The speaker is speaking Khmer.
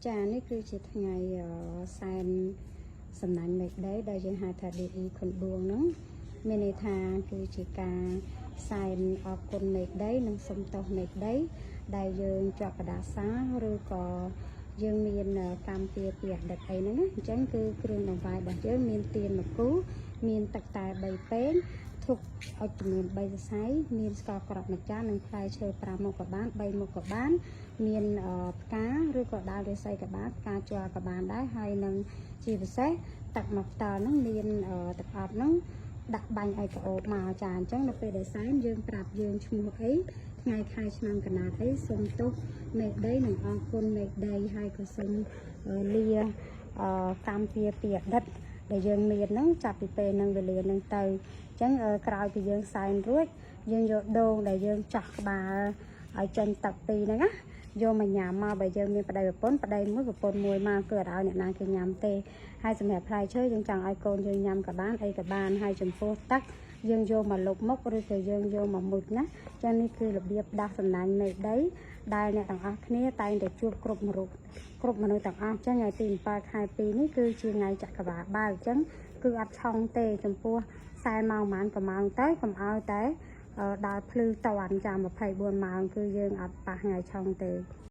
ចានេះគឺជាថ្ងៃសែនសំណាញ់មេឃដីដែលយើងហៅថា DE ខុនដួងហ្នឹងមានន័យថាគឺជាការសែនអរគុណមេឃដីនិងសុំទោសមេឃដីដែលយើងជាប់បដាសាឬក៏យើងមានកម្មពីអតីតអីហ្នឹងណាអញ្ចឹងគឺគ្រឿងដង្វាយរបស់យើងមានទៀនមួយគូមានទឹកតែ3ពែងធុកអុជចំនួន3សរសៃមានស្ករគ្រាប់មួយចាននិងផ្លែឈើ5មុខក៏បាន3មុខក៏បានមានផ្កាឬក៏ដាលរាសីក៏បានផ្កាជ័រក៏បានដែរហើយនឹងជាពិសេសទឹកមកផ្ទាល់ហ្នឹងមានទឹកអប់ហ្នឹងដាក់បាញ់ឲ្យក្អូបមកចាអញ្ចឹងនៅពេលដែលសែនយើងប្រាប់យើងឈ្មោះអីថ្ងៃខែឆ្នាំកណាត់អីសូមទោសមេឃដីនិងអរគុណមេឃដីហើយក៏សូមលាកម្មពីអតីតដែលយើងមានហ្នឹងចាប់ពីពេលហ្នឹងវេលាហ្នឹងទៅអញ្ចឹងក្រោយពីយើងសែនរួចយើងយកដូងដែលយើងចោះក្បាលឲ្យចេញទឹកពីរហ្នឹងណាយកមកញ៉ាំមកបើយើងមានប្តីប្រពន្ធមួយមកគឺអត់ឲ្យអ្នកណាគេញ៉ាំទេហើយសម្រាប់ផ្លែឈើយើងចង់ឲ្យកូនយើងញ៉ាំក៏បានអីក៏បានហើយចំពោះទឹកយើងយកមកលុបមុខឬក៏យើងយកមកមុជណាចឹងនេះគឺរបៀបដាស់សំណាញ់មេឃដីដែលអ្នកទាំងអស់គ្នាតែងតែជួបគ្រប់មនុស្សទាំងអស់ចឹងថ្ងៃទី7ខែ2នេះគឺជាថ្ងៃចក្រវាឡបើអញ្ចឹងគឺអត់ឆុងទេចំពោះខ្សែម៉ោងប៉ុន្មានក៏ម៉ោងទៅកុំឲ្យតែដល់ភ្លឺតន់ចាំ24ម៉ោងគឺយើងអត់ប៉ះថ្ងៃឆុងទេ